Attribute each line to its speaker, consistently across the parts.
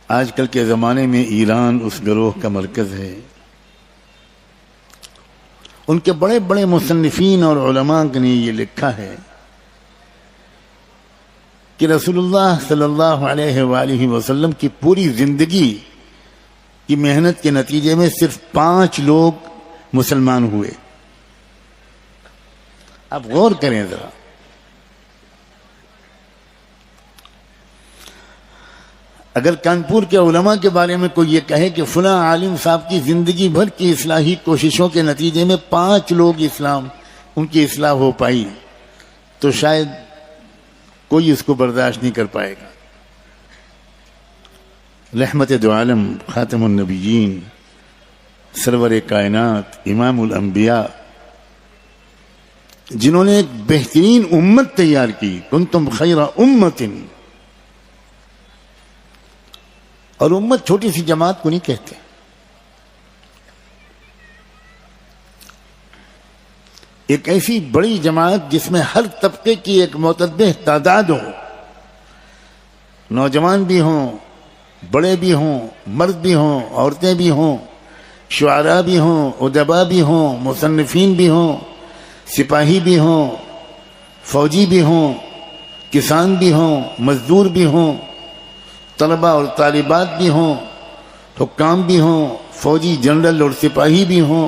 Speaker 1: آج کل کے زمانے میں ایران اس گروہ کا مرکز ہے. ان کے بڑے بڑے مصنفین اور علماء نے یہ لکھا ہے کہ رسول اللہ صلی اللہ علیہ وآلہ وسلم کی پوری زندگی کی محنت کے نتیجے میں صرف 5 لوگ مسلمان ہوئے. آپ غور کریں ذرا. اگر کانپور کے علماء کے بارے میں کوئی یہ کہے کہ فلاں عالم صاحب کی زندگی بھر کی اصلاحی کوششوں کے نتیجے میں 5 لوگ ان کی اصلاح ہو پائی، تو شاید کوئی اس کو برداشت نہیں کر پائے گا. رحمت دو عالم، خاتم النبیین، سرور کائنات، امام الانبیاء، جنہوں نے ایک بہترین امت تیار کی، کنتم خیر امت. اور امت چھوٹی سی جماعت کو نہیں کہتے. ایک ایسی بڑی جماعت جس میں ہر طبقے کی ایک معتدل تعداد ہو، نوجوان بھی ہوں، بڑے بھی ہوں، مرد بھی ہوں، عورتیں بھی ہوں، شعراء بھی ہوں، ادباء بھی ہوں، مصنفین بھی ہوں، سپاہی بھی ہوں، فوجی بھی ہوں، کسان بھی ہوں، مزدور بھی ہوں، طلباء اور طالبات بھی ہوں، حکام بھی ہوں، فوجی، جنرل اور سپاہی بھی ہوں،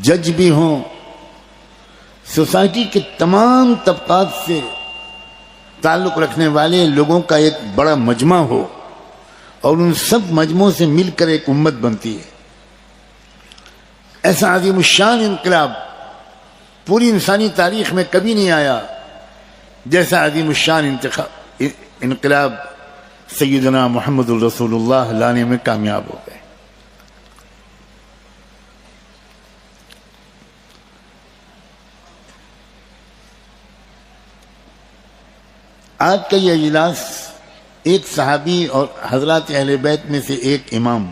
Speaker 1: جج بھی ہوں. سوسائٹی کے تمام طبقات سے تعلق رکھنے والے لوگوں کا ایک بڑا مجمع ہو اور ان سب مجموعوں سے مل کر ایک امت بنتی ہے. ایسا عظیم الشان انقلاب پوری انسانی تاریخ میں کبھی نہیں آیا جیسا عظیم الشان انقلاب سیدنا محمد الرسول اللہ لانے میں کامیاب ہو گئے. آج کا یہ اجلاس ایک صحابی اور حضرات اہل بیت میں سے ایک امام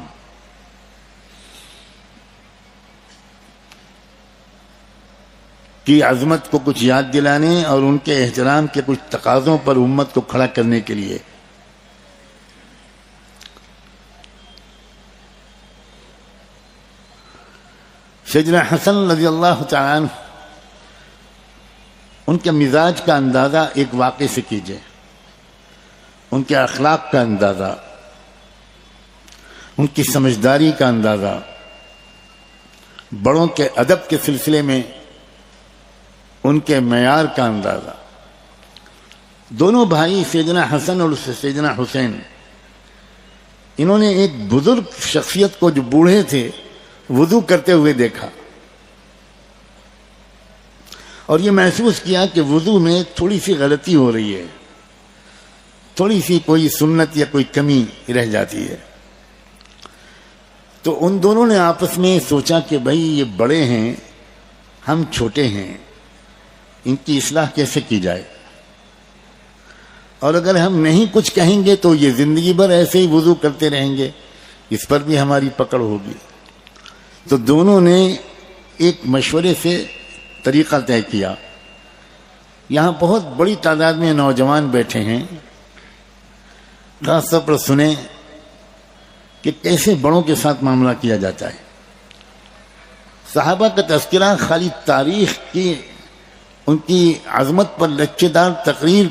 Speaker 1: کی عظمت کو کچھ یاد دلانے اور ان کے احترام کے کچھ تقاضوں پر امت کو کھڑا کرنے کے لیے. سیدنا حسن رضی اللہ تعالیٰ عنہ، ان کے مزاج کا اندازہ ایک واقعے سے کیجئے، ان کے اخلاق کا اندازہ، ان کی سمجھداری کا اندازہ، بڑوں کے ادب کے سلسلے میں ان کے معیار کا اندازہ. دونوں بھائی سیدنا حسن اور سیدنا حسین، انہوں نے ایک بزرگ شخصیت کو جو بوڑھے تھے وضو کرتے ہوئے دیکھا اور یہ محسوس کیا کہ وضو میں تھوڑی سی غلطی ہو رہی ہے، تھوڑی سی کوئی سنت یا کوئی کمی رہ جاتی ہے. تو ان دونوں نے آپس میں سوچا کہ بھائی یہ بڑے ہیں، ہم چھوٹے ہیں، ان کی اصلاح کیسے کی جائے، اور اگر ہم نہیں کچھ کہیں گے تو یہ زندگی بھر ایسے ہی وضو کرتے رہیں گے، اس پر بھی ہماری پکڑ ہوگی. تو دونوں نے ایک مشورے سے طریقہ طے کیا. یہاں بہت بڑی تعداد میں نوجوان بیٹھے ہیں، خاص طور پر سنیں کہ کیسے بڑوں کے ساتھ معاملہ کیا جاتا ہے. صحابہ کا تذکرہ خالی تاریخ کی ان کی عظمت پر لچے دار تقریر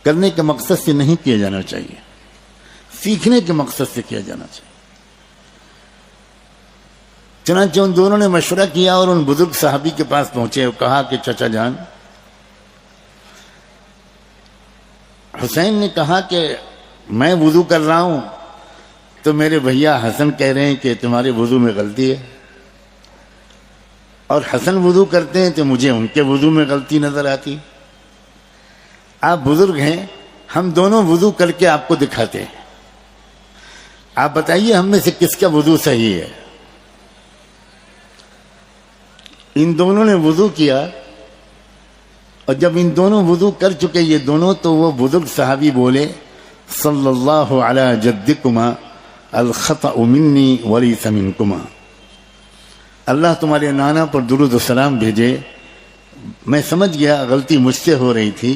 Speaker 1: کرنے کے مقصد سے نہیں کیا جانا چاہیے، سیکھنے کے مقصد سے کیا جانا چاہیے. چنانچہ ان دونوں نے مشورہ کیا اور ان بزرگ صحابی کے پاس پہنچے اور کہا کہ چچا جان، حسین نے کہا کہ میں وضو کر رہا ہوں تو میرے بھیا حسن کہہ رہے ہیں کہ تمہارے وضو میں غلطی ہے، اور حسن وضو کرتے ہیں تو مجھے ان کے وضو میں غلطی نظر آتی. آپ بزرگ ہیں، ہم دونوں وضو کر کے آپ کو دکھاتے ہیں، آپ بتائیے ہم میں سے کس کا وضو صحیح ہے. ان دونوں نے وضو کیا اور جب ان دونوں وضو کر چکے یہ دونوں تو وہ بزرگ صحابی بولے صلی اللہ علی جدکما الخطأ منی ولیس منکما، اللہ تمہارے نانا پر درود و سلام بھیجے، میں سمجھ گیا غلطی مجھ سے ہو رہی تھی،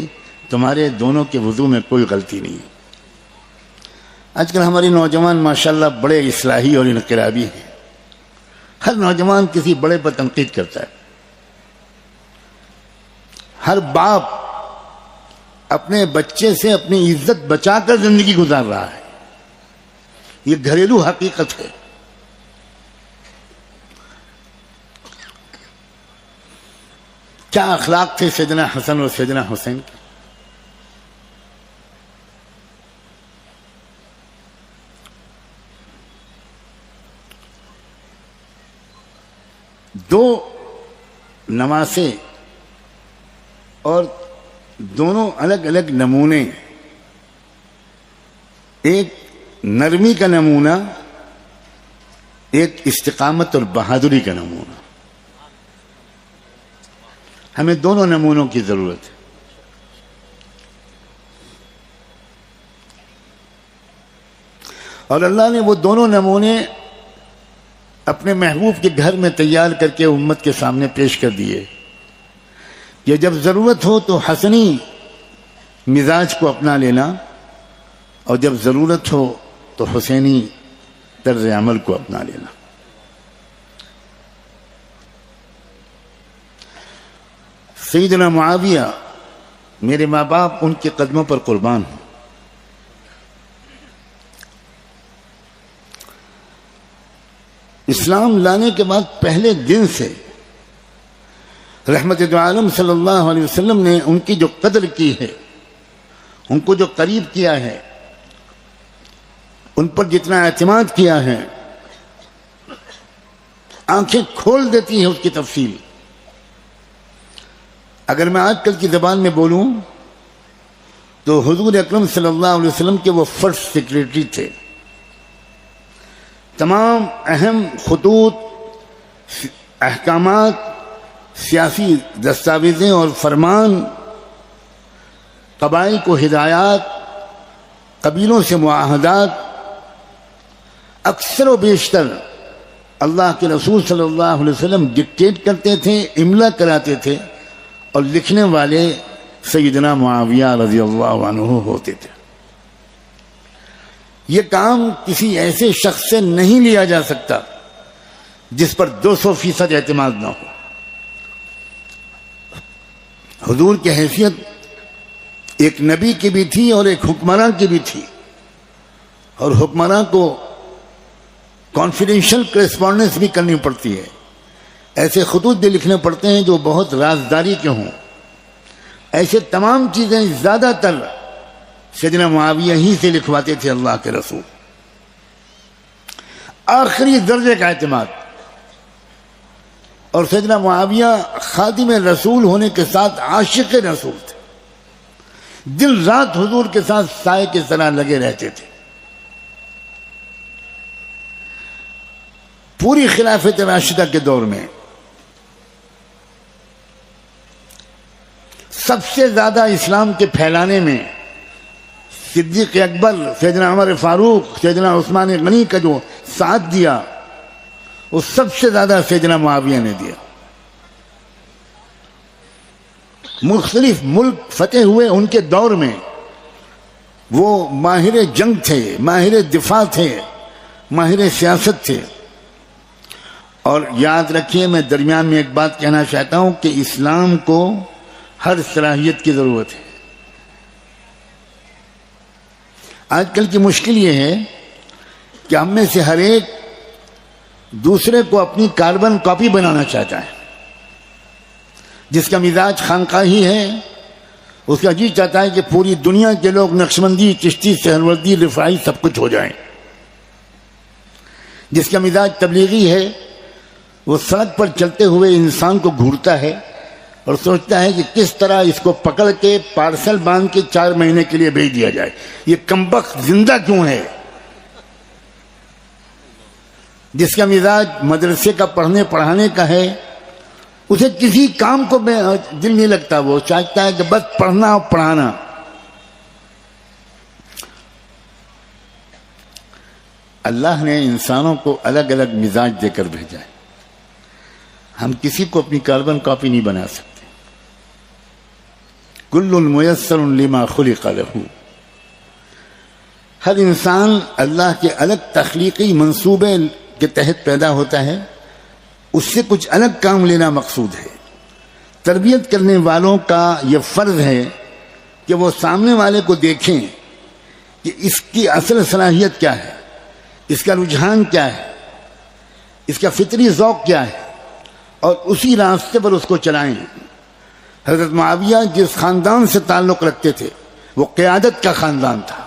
Speaker 1: تمہارے دونوں کے وضو میں کوئی غلطی نہیں. آج کل ہماری نوجوان ماشاءاللہ بڑے اصلاحی اور انقلابی ہیں. ہر نوجوان کسی بڑے پر تنقید کرتا ہے. ہر باپ اپنے بچے سے اپنی عزت بچا کر زندگی گزار رہا ہے. یہ گھریلو حقیقت ہے. کیا اخلاق تھے سیدنا حسن اور سیدنا حسین کے. دو نواسے اور دونوں الگ الگ نمونے. ایک نرمی کا نمونہ, ایک استقامت اور بہادری کا نمونہ. ہمیں دونوں نمونوں کی ضرورت ہے. اور اللہ نے وہ دونوں نمونے اپنے محبوب کے گھر میں تیار کر کے امت کے سامنے پیش کر دیے کہ جب ضرورت ہو تو حسنی مزاج کو اپنا لینا, اور جب ضرورت ہو تو حسینی طرز عمل کو اپنا لینا. سیدنا معاویہ, میرے ماں باپ ان کے قدموں پر قربان ہوں. اسلام لانے کے بعد پہلے دن سے رحمت دو عالم صلی اللہ علیہ وسلم نے ان کی جو قدر کی ہے, ان کو جو قریب کیا ہے, ان پر جتنا اعتماد کیا ہے, آنکھیں کھول دیتی ہیں اس کی تفصیل. اگر میں آج کل کی زبان میں بولوں تو حضور اکرم صلی اللہ علیہ وسلم کے وہ فرسٹ سیکریٹری تھے. تمام اہم خطوط, احکامات, سیاسی دستاویزیں اور فرمان, قبائل کو ہدایات, قبیلوں سے معاہدات, اکثر و بیشتر اللہ کے رسول صلی اللہ علیہ وسلم ڈکٹیٹ کرتے تھے, املا کراتے تھے, اور لکھنے والے سیدنا معاویہ رضی اللہ عنہ ہوتے تھے. یہ کام کسی ایسے شخص سے نہیں لیا جا سکتا جس پر 200% اعتماد نہ ہو. حضور کی حیثیت ایک نبی کی بھی تھی اور ایک حکمراں کی بھی تھی, اور حکمراں کو کانفیڈینشیل کرسپونڈنس بھی کرنی پڑتی ہے. ایسے خطوط بھی لکھنے پڑتے ہیں جو بہت رازداری کے ہوں. ایسے تمام چیزیں زیادہ تر سیدنا معاویہ ہی سے لکھواتے تھے اللہ کے رسول. آخری درجے کا اعتماد. اور سیدنا معاویہ خادم رسول ہونے کے ساتھ عاشق رسول تھے. دن رات حضور کے ساتھ سائے کی طرح لگے رہتے تھے. پوری خلافت راشدہ کے دور میں سب سے زیادہ اسلام کے پھیلانے میں صدیق اکبر, سیدنا عمر فاروق, سیدنا عثمان غنی کا جو ساتھ دیا وہ سب سے زیادہ سیدنا معاویہ نے دیا. مختلف ملک فتح ہوئے ان کے دور میں. وہ ماہر جنگ تھے, ماہر دفاع تھے, ماہر سیاست تھے. اور یاد رکھیے, میں درمیان میں ایک بات کہنا چاہتا ہوں کہ اسلام کو ہر صلاحیت کی ضرورت ہے. آج کل کی مشکل یہ ہے کہ ہم میں سے ہر ایک دوسرے کو اپنی کاربن کاپی بنانا چاہتا ہے. جس کا مزاج خانقاہی ہے اس کا جی چاہتا ہے کہ پوری دنیا کے لوگ نقشبندی, چشتی, سہروردی, رفاعی سب کچھ ہو جائیں. جس کا مزاج تبلیغی ہے وہ سڑک پر چلتے ہوئے انسان کو گھورتا ہے اور سوچتا ہے کہ کس طرح اس کو پکڑ کے پارسل باندھ کے 4 مہینے کے لیے بھیج دیا جائے. یہ کمبخت زندہ کیوں ہے؟ جس کا مزاج مدرسے کا پڑھنے پڑھانے کا ہے اسے کسی کام کو دل نہیں لگتا. وہ چاہتا ہے کہ بس پڑھنا اور پڑھانا. اللہ نے انسانوں کو الگ الگ مزاج دے کر بھیجا ہے. ہم کسی کو اپنی کاربن کاپی نہیں بنا سکتے. کل میسر لما خلق لہ. ہر انسان اللہ کے الگ تخلیقی منصوبے کے تحت پیدا ہوتا ہے، اس سے کچھ الگ کام لینا مقصود ہے۔ تربیت کرنے والوں کا یہ فرض ہے کہ وہ سامنے والے کو دیکھیں کہ اس کی اصل صلاحیت کیا ہے، اس کا رجحان کیا ہے، اس کا فطری ذوق کیا ہے، اور اسی راستے پر اس کو چلائیں۔ حضرت معاویہ جس خاندان سے تعلق رکھتے تھے وہ قیادت کا خاندان تھا،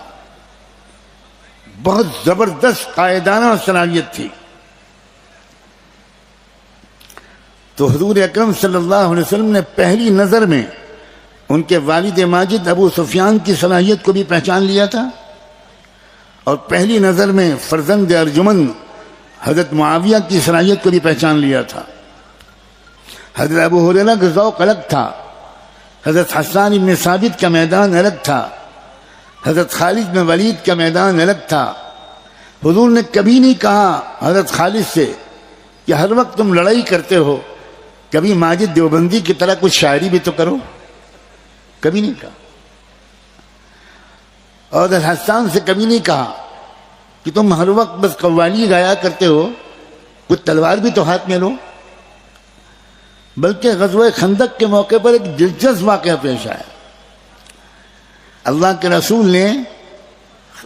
Speaker 1: بہت زبردست قائدانہ صلاحیت تھی۔ تو حضور اکرم صلی اللہ علیہ وسلم نے پہلی نظر میں ان کے والد ماجد ابو سفیان کی صلاحیت کو بھی پہچان لیا تھا، اور پہلی نظر میں فرزند ارجمند حضرت معاویہ کی صلاحیت کو بھی پہچان لیا تھا۔ حضرت ابو ہریرہ کا ذوق الگ تھا، حضرت حسان بن ثابت کا میدان الگ تھا، حضرت خالد بن ولید کا میدان الگ تھا۔ حضور نے کبھی نہیں کہا حضرت خالد سے کہ ہر وقت تم لڑائی کرتے ہو، کبھی ماجد دیوبندی کی طرح کچھ شاعری بھی تو کرو، کبھی نہیں کہا۔ اور حضرت حسان سے کبھی نہیں کہا کہ تم ہر وقت بس قوالی گایا کرتے ہو، کچھ تلوار بھی تو ہاتھ میں لو۔ بلکہ غزوہ خندق کے موقع پر ایک دلچسپ واقعہ پیش آیا۔ اللہ کے رسول نے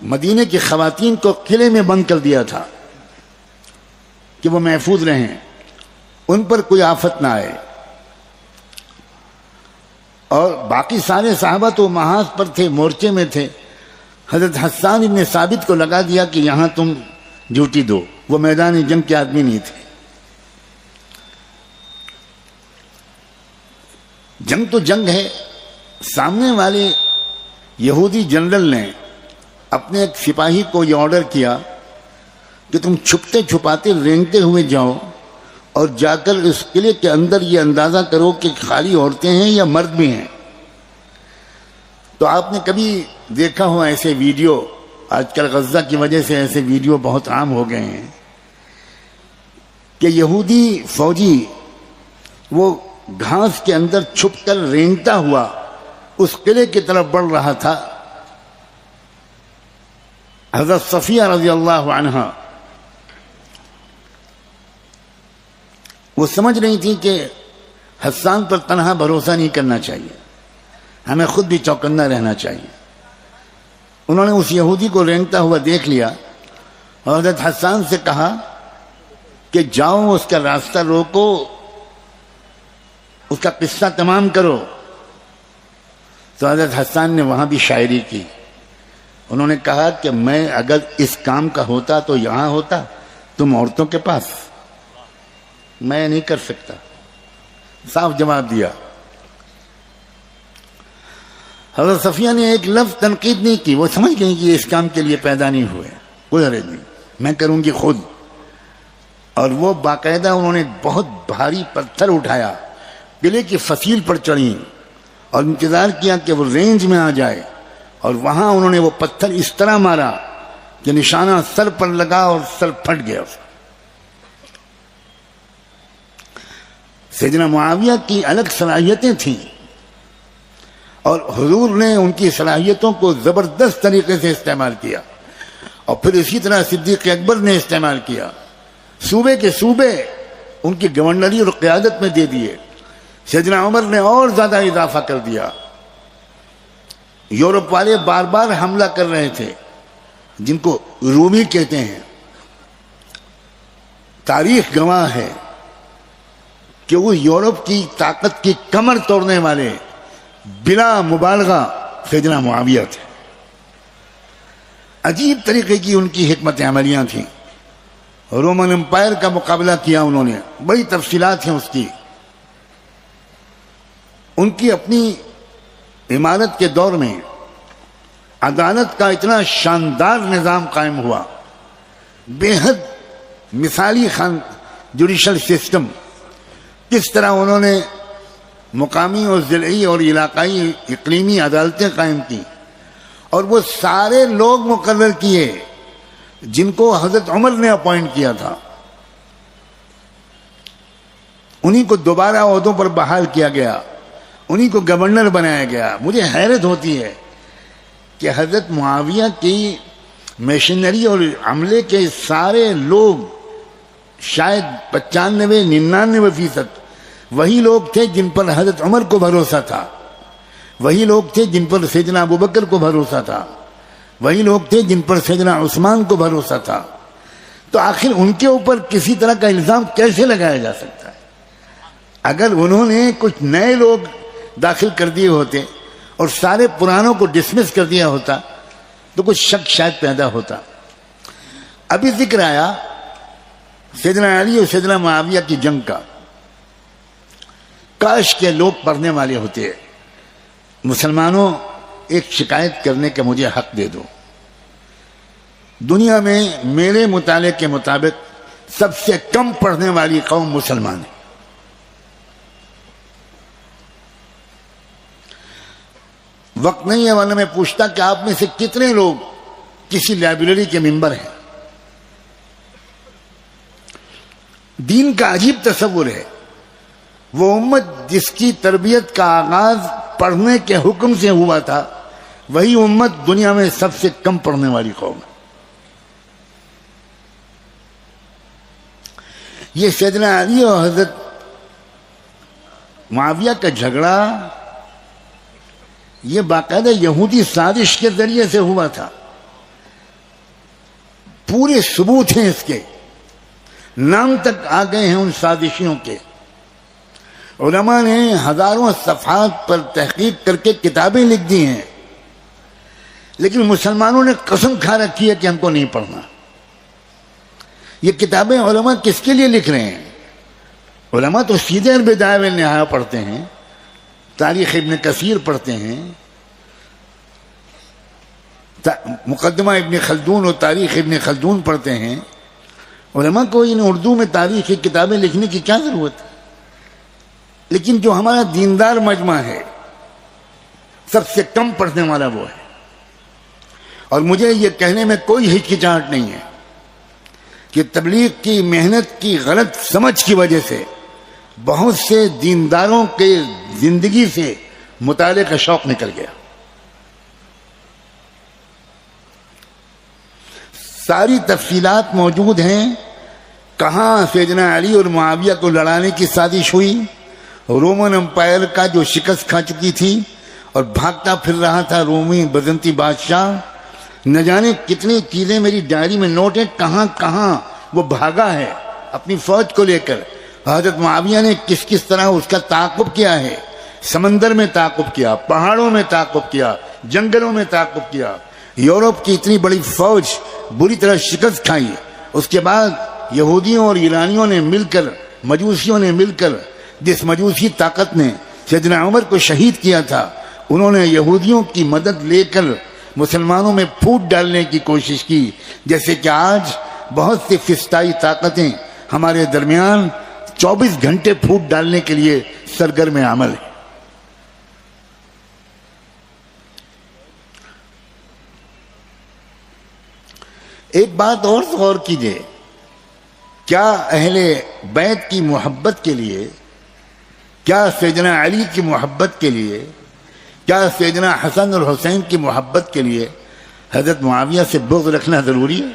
Speaker 1: مدینے کی خواتین کو قلعے میں بند کر دیا تھا کہ وہ محفوظ رہیں، ان پر کوئی آفت نہ آئے، اور باقی سارے صحابہ تو محاذ پر تھے، مورچے میں تھے۔ حضرت حسان ابن ثابت کو لگا دیا کہ یہاں تم ڈیوٹی دو، وہ میدان جنگ کے آدمی نہیں تھے۔ جنگ تو جنگ ہے۔ سامنے والے یہودی جنرل نے اپنے ایک سپاہی کو یہ آرڈر کیا کہ تم چھپتے چھپاتے رینگتے ہوئے جاؤ اور جا کر اس قلعے کے اندر یہ اندازہ کرو کہ خالی عورتیں ہیں یا مرد بھی ہیں۔ تو آپ نے کبھی دیکھا ہو ایسے ویڈیو، آج کل غزہ کی وجہ سے ایسے ویڈیو بہت عام ہو گئے ہیں کہ یہودی فوجی وہ گھاس کے اندر چھپ کر رینگتا ہوا اس قلعے کی طرف بڑھ رہا تھا۔ حضرت صفیہ رضی اللہ عنہا وہ سمجھ رہی تھی کہ حسان پر تنہا بھروسہ نہیں کرنا چاہیے، ہمیں خود بھی چوکنا رہنا چاہیے۔ انہوں نے اس یہودی کو رینگتا ہوا دیکھ لیا اور حضرت حسان سے کہا کہ جاؤ اس کا راستہ روکو، اس کا قصہ تمام کرو۔ تو حضرت حسان نے وہاں بھی شاعری کی۔ انہوں نے کہا کہ میں اگر اس کام کا ہوتا تو یہاں ہوتا، تم عورتوں کے پاس، میں نہیں کر سکتا، صاف جواب دیا۔ حضرت صفیہ نے ایک لفظ تنقید نہیں کی، وہ سمجھ گئی کہ یہ اس کام کے لیے پیدا نہیں ہوئے، کوئی حرج نہیں، میں کروں گی خود۔ اور وہ باقاعدہ انہوں نے بہت بھاری پتھر اٹھایا، قلعے کی فصیل پر چڑھی اور انتظار کیا کہ وہ رینج میں آ جائے، اور وہاں انہوں نے وہ پتھر اس طرح مارا کہ نشانہ سر پر لگا اور سر پھٹ گیا۔ سیدنا معاویہ کی الگ صلاحیتیں تھیں اور حضور نے ان کی صلاحیتوں کو زبردست طریقے سے استعمال کیا، اور پھر اسی طرح صدیق اکبر نے استعمال کیا۔ صوبے کے صوبے ان کی گورنری اور قیادت میں دے دیے۔ سیدنا عمر نے اور زیادہ اضافہ کر دیا۔ یورپ والے بار بار حملہ کر رہے تھے، جن کو رومی کہتے ہیں۔ تاریخ گواہ ہے کہ وہ یورپ کی طاقت کی کمر توڑنے والے بلا مبالغہ سیدنا معاویہ تھے۔ عجیب طریقے کی ان کی حکمت عملیاں تھیں۔ رومن امپائر کا مقابلہ کیا انہوں نے، بڑی تفصیلات ہیں اس کی۔ ان کی اپنی عمارت کے دور میں عدالت کا اتنا شاندار نظام قائم ہوا، بے حد مثالی جوڈیشل سسٹم۔ کس طرح انہوں نے مقامی اور ضلعی اور علاقائی اقلیمی عدالتیں قائم کی، اور وہ سارے لوگ مقرر کیے جن کو حضرت عمر نے اپوائنٹ کیا تھا، انہی کو دوبارہ عہدوں پر بحال کیا گیا، انہی کو گورنر بنایا گیا۔ مجھے حیرت ہوتی ہے کہ حضرت معاویہ کی مشینری اور عملے کے سارے لوگ شاید 95-99% وہی لوگ تھے جن پر حضرت عمر کو بھروسہ تھا، وہی لوگ تھے جن پر سیدنا ابوبکر کو بھروسہ تھا، وہی لوگ تھے جن پر سیدنا عثمان کو بھروسہ تھا. تو آخر ان کے اوپر کسی طرح کا الزام کیسے لگایا جا سکتا ہے؟ اگر انہوں نے کچھ نئے لوگ داخل کر دیے ہوتے اور سارے پرانوں کو ڈسمس کر دیا ہوتا تو کچھ شک شاید پیدا ہوتا. ابھی ذکر آیا سیدنا علی اور سیدنا معاویہ کی جنگ کا. کاش کے لوگ پڑھنے والے ہوتے. مسلمانوں، ایک شکایت کرنے کا مجھے حق دے دو. دنیا میں میرے مطالعے کے مطابق سب سے کم پڑھنے والی قوم مسلمان ہے. وقت نہیں ہے ورنہ میں پوچھتا کہ آپ میں سے کتنے لوگ کسی لائبریری کے ممبر ہیں. دین کا عجیب تصور ہے. وہ امت جس کی تربیت کا آغاز پڑھنے کے حکم سے ہوا تھا، وہی امت دنیا میں سب سے کم پڑھنے والی قوم ہے. یہ سیدنا علی اور حضرت معاویہ کا جھگڑا یہ باقاعدہ یہودی سازش کے ذریعے سے ہوا تھا. پورے ثبوت ہیں اس کے، نام تک آ گئے ہیں ان سازشیوں کے. علماء نے ہزاروں صفحات پر تحقیق کر کے کتابیں لکھ دی ہیں، لیکن مسلمانوں نے قسم کھا رکھی ہے کہ ہم کو نہیں پڑھنا. یہ کتابیں علماء کس کے لیے لکھ رہے ہیں؟ علماء تو سیدھے البدایہ والنہایہ پڑھتے ہیں، تاریخ ابن کثیر پڑھتے ہیں، مقدمہ ابن خلدون اور تاریخ ابن خلدون پڑھتے ہیں. علماء کو ان اردو میں تاریخی کتابیں لکھنے کی کیا ضرورت ہے؟ لیکن جو ہمارا دیندار مجمع ہے سب سے کم پڑھنے والا وہ ہے. اور مجھے یہ کہنے میں کوئی ہچکچاہٹ نہیں ہے کہ تبلیغ کی محنت کی غلط سمجھ کی وجہ سے بہت سے دینداروں کے زندگی سے مطالعے کا شوق نکل گیا. ساری تفصیلات موجود ہیں. کہاں سیدنا علی اور معاویہ کو لڑانے کی سازش ہوئی، رومن امپائر کا جو شکست کھا چکی تھی اور بھاگتا پھر رہا تھا رومی بزنطی بادشاہ. نہ جانے کتنی چیزیں میری ڈائری میں نوٹ ہیں، کہاں کہاں وہ بھاگا ہے اپنی فوج کو لے کر. حضرت معاویہ نے کس کس طرح اس کا تعاقب کیا ہے. سمندر میں تعاقب کیا، پہاڑوں میں تعاقب کیا، جنگلوں میں تعاقب کیا. یورپ کی اتنی بڑی فوج بری طرح شکست کھائی. اس کے بعد یہودیوں اور ایرانیوں نے مل کر، مجوسیوں نے مل کر، جس مجوسی طاقت نے سیدنا عمر کو شہید کیا تھا، انہوں نے یہودیوں کی مدد لے کر مسلمانوں میں پھوٹ ڈالنے کی کوشش کی. جیسے کہ آج بہت سی فسطائی طاقتیں ہمارے درمیان 24 گھنٹے پھوٹ ڈالنے کے لیے سرگرم عمل ہے. ایک بات اور غور کیجئے، کیا اہل بیت کی محبت کے لیے، کیا سیدنا علی کی محبت کے لیے، کیا سیدنا حسن اور حسین کی محبت کے لیے حضرت معاویہ سے بغض رکھنا ضروری ہے؟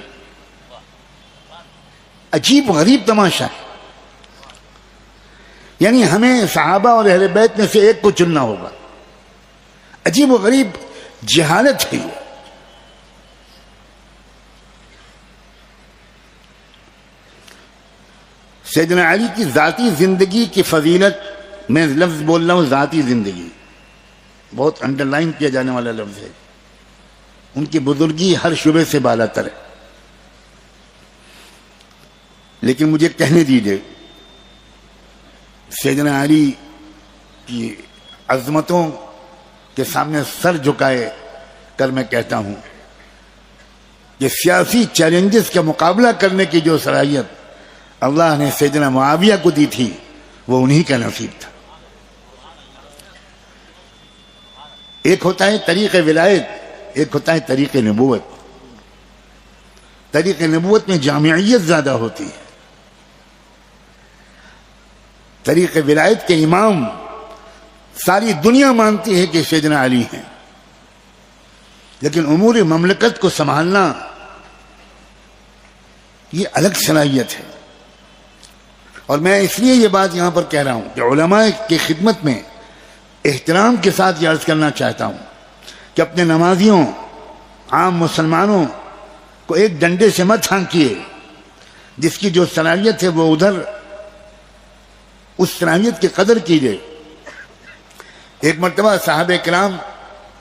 Speaker 1: عجیب غریب تماشا ہے. یعنی ہمیں صحابہ اور اہل بیت میں سے ایک کو چننا ہوگا. عجیب و غریب جہالت ہے یہ. سیدنا علی کی ذاتی زندگی کی فضیلت، میں لفظ بول رہا ہوں ذاتی زندگی، بہت انڈر لائن کیا جانے والا لفظ ہے. ان کی بزرگی ہر شعبے سے بالا تر ہے. لیکن مجھے کہنے دیجیے، سیدنا علی کی عظمتوں کے سامنے سر جھکائے کر میں کہتا ہوں کہ سیاسی چیلنجز کا مقابلہ کرنے کی جو صلاحیت اللہ نے سیدنا معاویہ کو دی تھی وہ انہی کا نصیب تھا. ایک ہوتا ہے طریق ولایت، ایک ہوتا ہے طریق نبوت. طریق نبوت میں جامعیت زیادہ ہوتی ہے. طریق ولایت کے امام ساری دنیا مانتی ہے کہ سیدنا علی ہیں، لیکن امور مملکت کو سنبھالنا یہ الگ صلاحیت ہے. اور میں اس لیے یہ بات یہاں پر کہہ رہا ہوں کہ علماء کی خدمت میں احترام کے ساتھ یہ عرض کرنا چاہتا ہوں کہ اپنے نمازیوں، عام مسلمانوں کو ایک ڈنڈے سے مت ہانکیے. جس کی جو صلاحیت ہے وہ ادھر اس صلاحیت کی قدر کیجیے. ایک مرتبہ صحابہ کرام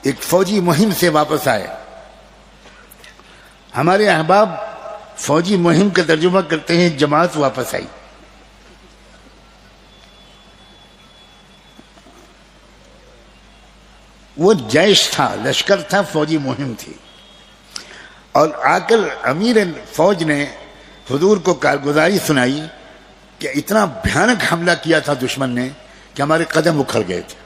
Speaker 1: ایک فوجی مہم سے واپس آئے. ہمارے احباب فوجی مہم کا ترجمہ کرتے ہیں جماعت واپس آئی. وہ جیش تھا، لشکر تھا، فوجی مہم تھی. اور آ کر امیر فوج نے حضور کو کارگزاری سنائی کہ اتنا بھیانک حملہ کیا تھا دشمن نے کہ ہمارے قدم اکھڑ گئے تھے.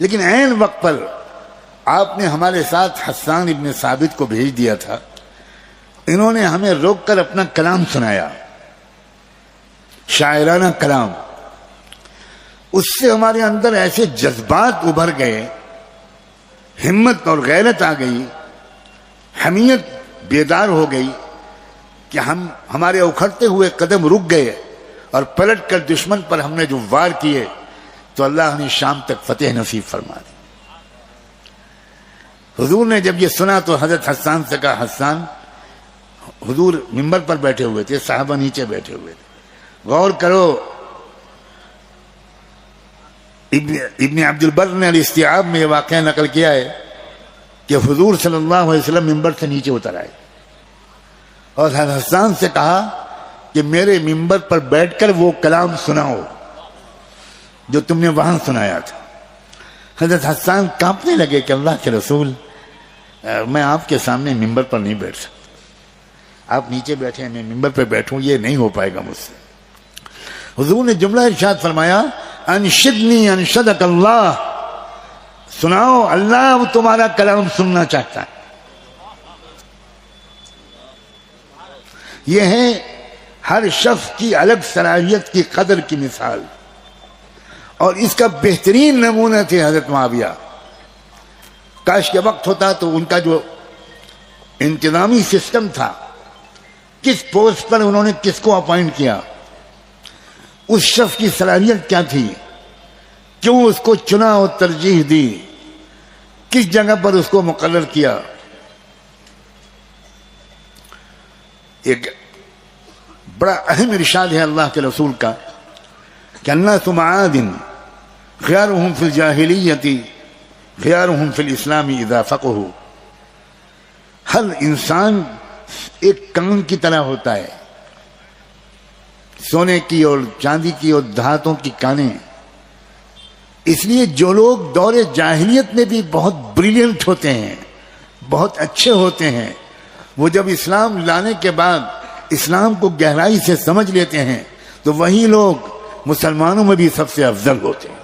Speaker 1: لیکن عین وقت پر آپ نے ہمارے ساتھ حسان ابن ثابت کو بھیج دیا تھا. انہوں نے ہمیں روک کر اپنا کلام سنایا، شاعرانہ کلام. اس سے ہمارے اندر ایسے جذبات ابھر گئے، ہمت اور غیرت آ گئی، حمیت بیدار ہو گئی کہ ہمارے اکھڑتے ہوئے قدم رک گئے. اور پلٹ کر دشمن پر ہم نے جو وار کیے تو اللہ نے شام تک فتح نصیب فرما دی. حضور نے جب یہ سنا تو حضرت حسان سے کہا، حسان، حضور ممبر پر بیٹھے ہوئے تھے، صحابہ نیچے بیٹھے ہوئے تھے، غور کرو. ابن عبد البر نے الاستیعاب میں یہ واقعہ نقل کیا ہے کہ حضور صلی اللہ علیہ وسلم ممبر سے نیچے اتر آئے اور حضرت حسان سے کہا کہ میرے ممبر پر بیٹھ کر وہ کلام سناؤ جو تم نے وہاں سنایا تھا. حضرت حسان کانپنے لگے کہ اللہ کے رسول، میں آپ کے سامنے ممبر پر نہیں بیٹھ سکتا. آپ نیچے بیٹھے ہیں، میں ممبر پر بیٹھوں، یہ نہیں ہو پائے گا مجھ سے. حضور نے جملہ ارشاد فرمایا، انشدنی انشدک اللہ، سناؤ، اللہ تمہارا کلام سننا چاہتا ہے. یہ ہے ہر شخص کی الگ صلاحیت کی قدر کی مثال. اور اس کا بہترین نمونہ تھے حضرت معاویہ. کاش کے وقت ہوتا تو ان کا جو انتظامی سسٹم تھا، کس پوسٹ پر انہوں نے کس کو اپوائنٹ کیا، اس شخص کی صلاحیت کیا تھی، کیوں اس کو چنا اور ترجیح دی، کس جگہ پر اس کو مقرر کیا. ایک بڑا اہم ارشاد ہے اللہ کے رسول کا کہ الناس معادن خیارهم فی الجاہلیت خیارهم فی الاسلام اذا فقہوا. ہر انسان ایک کان کی طرح ہوتا ہے، سونے کی اور چاندی کی اور دھاتوں کی کانیں. اس لیے جو لوگ دور جاہلیت میں بھی بہت بریلینٹ ہوتے ہیں، بہت اچھے ہوتے ہیں، وہ جب اسلام لانے کے بعد اسلام کو گہرائی سے سمجھ لیتے ہیں تو وہی لوگ مسلمانوں میں بھی سب سے افضل ہوتے ہیں.